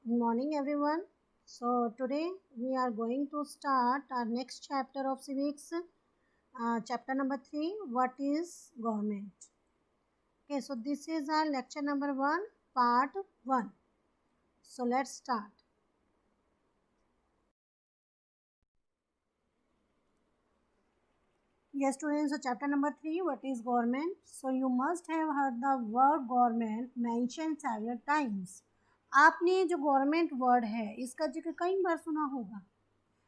Good morning, everyone. So, today we are going to start our next chapter of civics, chapter number 3. What is government? Okay, so this is our lecture number 1, part 1. So, let's start. Yes, students, so chapter number 3, what is government? So, you must have heard the word government mentioned several times. आपने जो government word है इसका जिक्र कई बार सुना होगा.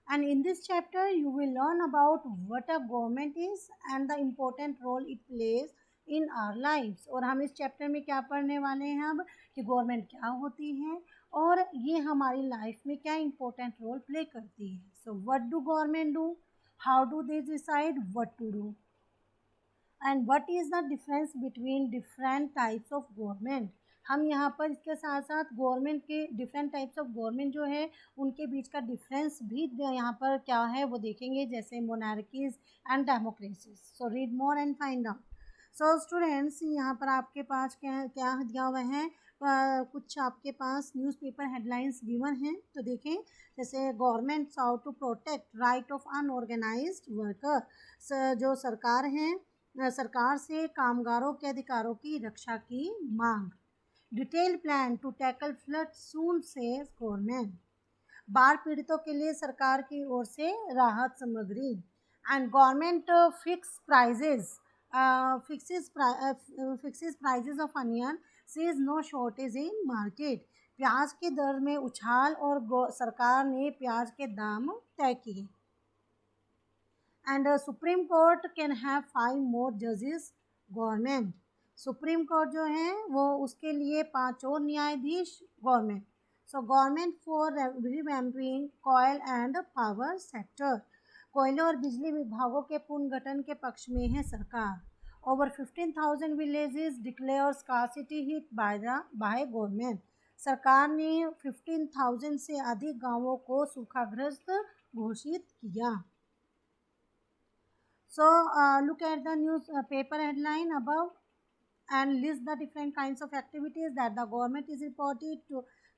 And in this chapter, you will learn about what a government is and the important role it plays in our lives. और हम इस चैप्टर में क्या पढ़ने वाले हैं अब कि गवर्नमेंट क्या होती है और ये हमारी लाइफ में क्या इम्पोर्टेंट रोल प्ले करती है. So what do government do, how do they decide what to do, and what is the difference between different types of government. हम यहाँ पर इसके साथ साथ गवर्नमेंट के डिफरेंट टाइप्स ऑफ गवर्नमेंट जो है उनके बीच का डिफरेंस भी यहाँ पर क्या है वो देखेंगे, जैसे monarchies and democracies. So read more and find out. So students, यहाँ पर आपके पास क्या क्या दिया हुआ है, कुछ आपके पास न्यूज़पेपर हेडलाइंस गिवन हैं. तो देखें, जैसे government sought to protect right of unorganised worker, जो सरकार हैं सरकार से कामगारों के अधिकारों की रक्षा की मांग. Detail plan to tackle flood soon से गवर्नमेंट. बाढ़ पीड़ितों के लिए सरकार की ओर से राहत सामग्री. And government fixes prices of onion, sees no shortage in market. प्याज के दर में उछाल और सरकार ने प्याज के दाम तय किए. And supreme court can have 5 मोर जजेस. गवर्नमेंट सुप्रीम कोर्ट जो है वो उसके लिए 5 और न्यायाधीश government. So government for revamping coil and power sector. कोयले और बिजली विभागों के पुनर्गठन के पक्ष में है सरकार. Over 15,000 villages declare scarcity hit by government. सरकार ने 15,000 से अधिक गांवों को सूखाग्रस्त घोषित किया. So look at the newspaper headline above and list the different kinds of activities that the government is reported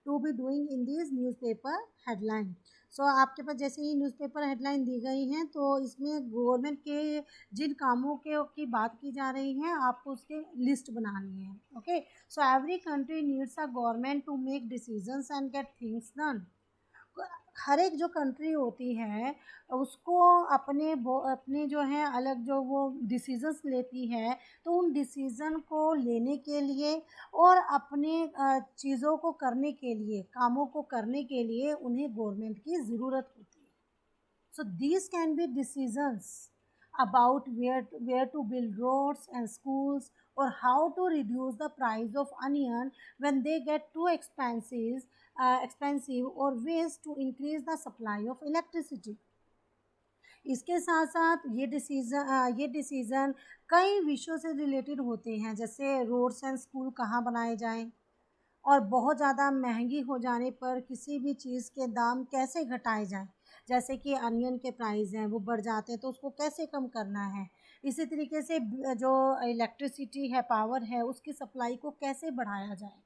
to be doing in these newspaper headline. So आपके पास जैसे ही न्यूज़पेपर हेडलाइन दी गई हैं तो इसमें गवर्नमेंट के जिन कामों के की बात की जा रही है आपको उसके लिस्ट बनानी है. Okay, so every country needs a government to make decisions and get things done. हर एक जो कंट्री होती है उसको अपने जो है अलग जो वो डिसीजंस लेती है, तो उन डिसीज़न को लेने के लिए और अपने चीज़ों को करने के लिए, कामों को करने के लिए उन्हें गवर्नमेंट की ज़रूरत होती है. So these can be decisions about where to build roads and schools, or how to reduce the price of onion when they get too expensive, or ways to increase the supply of electricity. इसके साथ साथ ये decision कई विषयों से related होते हैं, जैसे रोड्स एंड स्कूल कहाँ बनाए जाएं, और बहुत ज़्यादा महंगी हो जाने पर किसी भी चीज़ के दाम कैसे घटाए जाएं. जैसे कि अनियन के प्राइस हैं वो बढ़ जाते हैं तो उसको कैसे कम करना है. इसी तरीके से जो इलेक्ट्रिसिटी है, पावर है, उसकी सप्लाई को कैसे बढ़ाया जाए.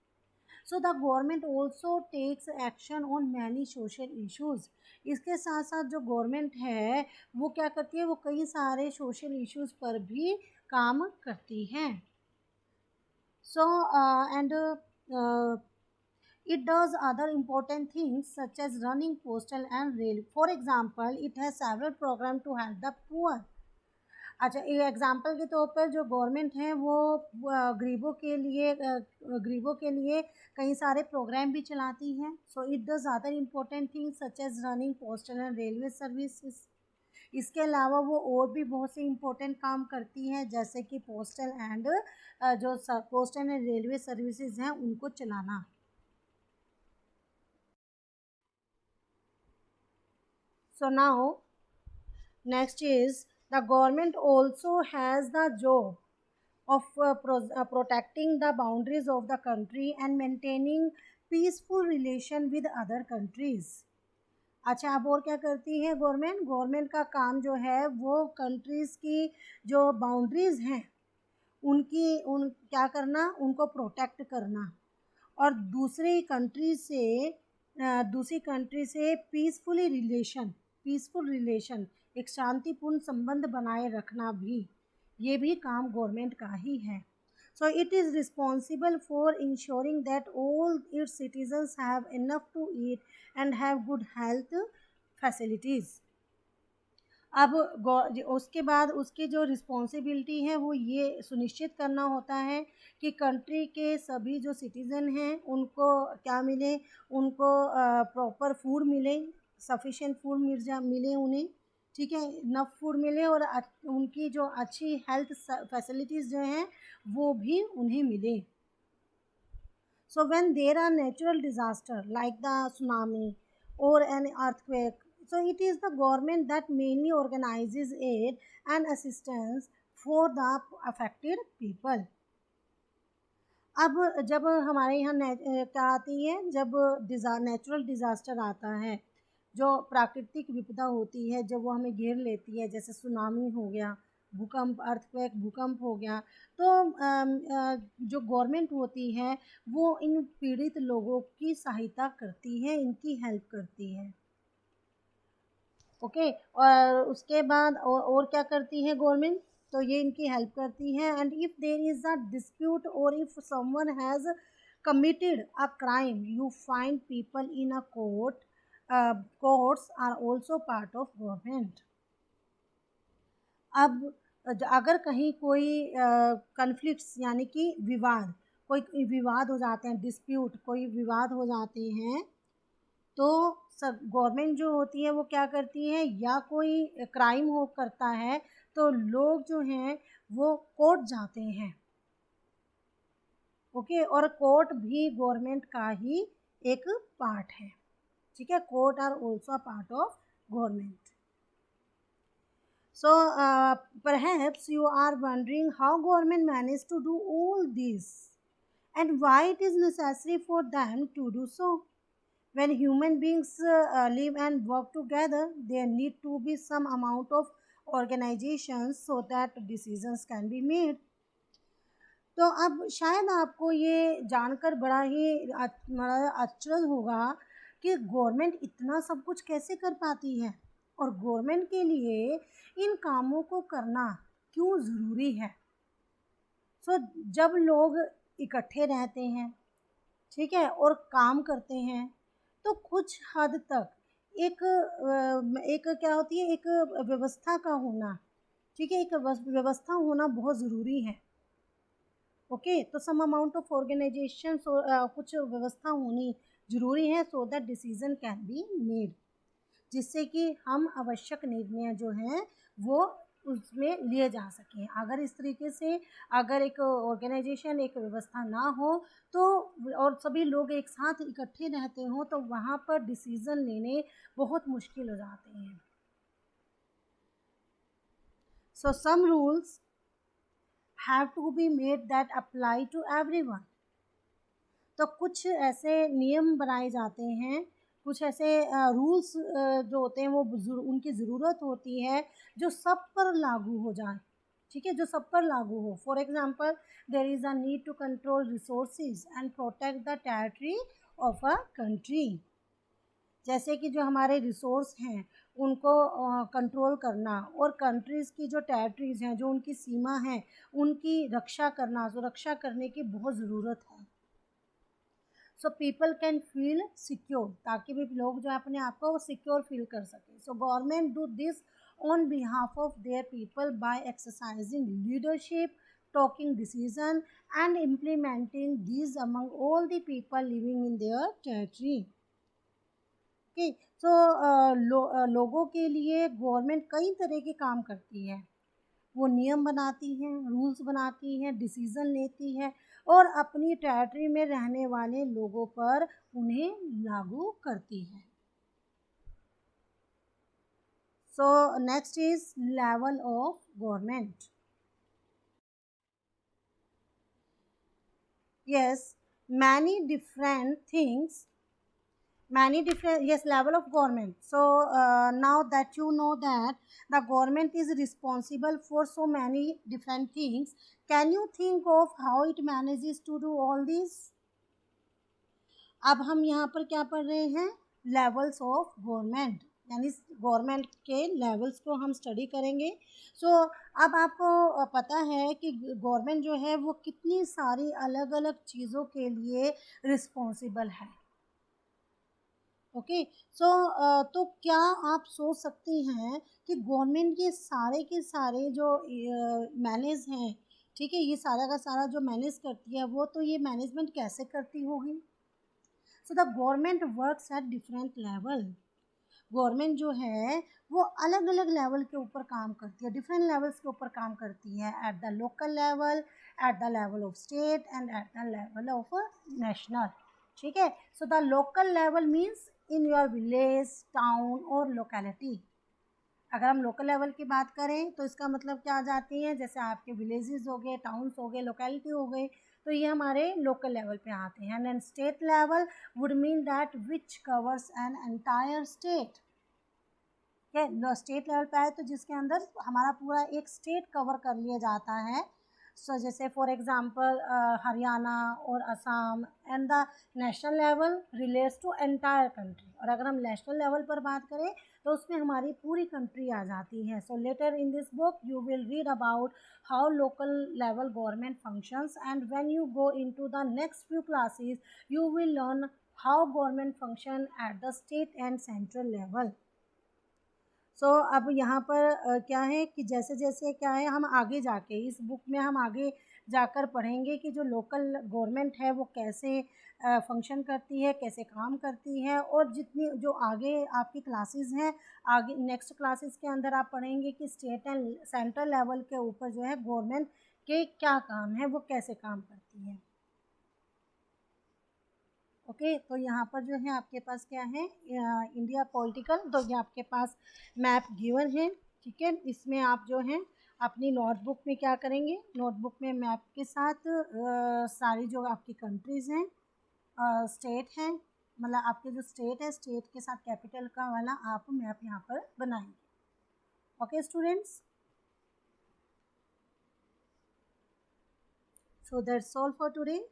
So the government also takes action on many social issues. इसके साथ साथ जो गवर्नमेंट है वो क्या करती है, वो कई सारे सोशल इश्यूज़ पर भी काम करती है. So and it does other important things such as running postal and rail. For example, it has several programs to help the poor. अच्छा, ये एग्जाम्पल के तौर पर जो गवर्नमेंट है वो गरीबों के लिए कई सारे प्रोग्राम भी चलाती हैं. So it does other important things such as running postal and railway services. इसके अलावा वो और भी बहुत से इम्पोर्टेंट काम करती हैं, जैसे कि पोस्टल एंड रेलवे सर्विसेज हैं उनको चलाना. So now, next is the government also has the job of protecting the boundaries of the country and maintaining peaceful relation with other countries. अच्छा, अब और क्या करती है गवर्नमेंट का काम जो है वो कंट्रीज़ की जो बाउंड्रीज़ हैं क्या करना, उनको प्रोटेक्ट करना और दूसरी कंट्री से दूसरी कंट्री से पीसफुल रिलेशन, एक शांतिपूर्ण संबंध बनाए रखना भी, ये भी काम गवर्नमेंट का ही है. So it is responsible for ensuring that all its citizens have enough to eat and have good health facilities. अब उसके बाद उसकी जो रिस्पॉन्सिबिलिटी है वो ये सुनिश्चित करना होता है कि कंट्री के सभी जो सिटीज़न हैं उनको क्या मिले, उनको प्रॉपर फूड मिले, सफिशिएंट फूड मिले उन्हें, ठीक है, इनफ फूड मिले, और उनकी जो अच्छी हेल्थ फैसिलिटीज़ जो हैं वो भी उन्हें मिले. So when there are natural disaster like the tsunami or an earthquake, so it is the government that mainly organizes aid and assistance for the affected people. अब जब हमारे यहाँ क्या आती है, जब नेचुरल डिज़ास्टर आता है, जो प्राकृतिक विपदा होती है, जब वो हमें घेर लेती है, जैसे सुनामी हो गया, भूकंप, अर्थक्वेक, भूकंप हो गया, तो जो गवर्नमेंट होती है वो इन पीड़ित लोगों की सहायता करती है, इनकी हेल्प करती है. ओके, और उसके बाद और क्या करती है गवर्नमेंट, तो ये इनकी हेल्प करती है. And if there is a dispute और if someone has committed a crime, you find people in a court. Courts are also part of government. अब अगर कहीं कोई कन्फ्लिक्ट्स यानी कि विवाद, कोई विवाद हो जाते हैं, डिस्प्यूट, कोई विवाद हो जाते हैं, तो सब गवर्नमेंट जो होती है वो क्या करती है, या कोई क्राइम हो करता है तो लोग जो हैं वो कोर्ट जाते हैं. ओके, और कोर्ट भी गवर्नमेंट का ही एक पार्ट है, ठीक है, court are also a part of government. So perhaps you are wondering how government managed to do all this and why it is necessary for them to do so. When human beings live and work together, there need to be some amount of organization so that decisions can be made. तो अब शायद आपको ये जानकर बड़ा आश्चर्य होगा कि गवर्नमेंट इतना सब कुछ कैसे कर पाती है, और गवर्नमेंट के लिए इन कामों को करना क्यों ज़रूरी है. सो जब लोग इकट्ठे रहते हैं, ठीक है, और काम करते हैं, तो कुछ हद तक एक क्या होती है, एक व्यवस्था का होना, ठीक है, एक व्यवस्था होना बहुत ज़रूरी है. ओके, तो सम अमाउंट ऑफ ऑर्गेनाइजेशन, कुछ व्यवस्था होनी ज़रूरी है, so that decision can be made, जिससे कि हम आवश्यक निर्णय जो हैं वो उसमें लिए जा सकें. अगर इस तरीके से अगर एक ऑर्गेनाइजेशन, एक व्यवस्था ना हो तो, और सभी लोग एक साथ इकट्ठे रहते हों, तो वहाँ पर डिसीज़न लेने बहुत मुश्किल हो जाते हैं. So some rules have to be made that apply to everyone. तो कुछ ऐसे नियम बनाए जाते हैं, कुछ ऐसे रूल्स जो होते हैं वो उनकी ज़रूरत होती है जो सब पर लागू हो जाए, ठीक है, जो सब पर लागू हो. For example, there is a need to control resources and protect the territory of a country. जैसे कि जो हमारे रिसोर्स हैं उनको कंट्रोल करना, और कंट्रीज़ की जो टेरिटरीज़ हैं, जो उनकी सीमा है, उनकी रक्षा करना, सुरक्षा करने की बहुत ज़रूरत है. So people can feel secure, ताकि भी लोग जो है अपने आप को सिक्योर फील कर सकें. So government do this on behalf of their people by exercising leadership, talking decision and implementing these among all the people living in their territory. Okay, so लोगों के लिए गवर्नमेंट कई तरह के काम करती है. वो नियम बनाती हैं, रूल्स बनाती हैं, डिसीज़न लेती है, और अपनी टेरिटरी में रहने वाले लोगों पर उन्हें लागू करती है. So next is level of government. yes many different things many different yes level of government. So now that you know that the government is responsible for so many different things, can you think of how it manages to do all these? अब हम यहाँ पर क्या पढ़ रहे हैं, levels of government, यानी government के लेवल्स को हम स्टडी करेंगे। सो अब आपको पता है कि गवर्नमेंट जो है वो कितनी सारी अलग अलग चीज़ों के लिए रिस्पॉन्सिबल है। ओके, सो तो क्या आप सोच सकती हैं कि गवर्नमेंट के सारे जो मैनेज हैं, ठीक है, ये सारा का सारा जो मैनेज करती है वो तो ये मैनेजमेंट कैसे करती होगी। सो the government works at different level. Government जो है वो अलग अलग लेवल के ऊपर काम करती है, डिफरेंट लेवल्स के ऊपर काम करती है, at the local level, at the level of state and at the level of national. ठीक है, so the local level means in your village, town और लोकेलिटी। अगर हम लोकल लेवल की बात करें तो इसका मतलब क्या आ जाती है, जैसे आपके विलेजेस हो गए, टाउन्स हो गए, लोकेलिटी हो गई, तो ये हमारे लोकल लेवल पे आते हैं। And state level would mean that which covers an entire state. ठीक है, स्टेट लेवल पे आए तो जिसके अंदर हमारा पूरा एक स्टेट कवर कर लिया जाता है। सो जैसे फॉर एग्जांपल हरियाणा और Assam. And the national level relates to entire country, और अगर हम नेशनल लेवल पर बात करें तो उसमें हमारी पूरी कंट्री आ जाती है। So later in this book you will read about how local level government functions, and when you go into the next few classes you will learn how government function at the state and central level. So अब यहाँ पर क्या है कि जैसे जैसे क्या है हम आगे जाके इस बुक में हम आगे जाकर पढ़ेंगे कि जो लोकल गवर्नमेंट है वो कैसे फंक्शन करती है, कैसे काम करती है, और जितनी जो आगे आपकी क्लासेस हैं, आगे नेक्स्ट क्लासेस के अंदर आप पढ़ेंगे कि स्टेट एंड सेंट्रल लेवल के ऊपर जो है गवर्नमेंट के क्या काम है, वो कैसे काम करती है। ओके, तो यहाँ पर जो है आपके पास क्या है, इंडिया पॉलिटिकल, तो ये आपके पास मैप गिवन है। ठीक है, इसमें आप जो है अपनी नोटबुक में क्या करेंगे, नोटबुक में मैप के साथ सारी जो आपकी कंट्रीज़ हैं, स्टेट हैं, मतलब आपके जो स्टेट है, स्टेट के साथ कैपिटल का वाला आप मैप यहाँ पर बनाएंगे। Okay students, so that's all for today.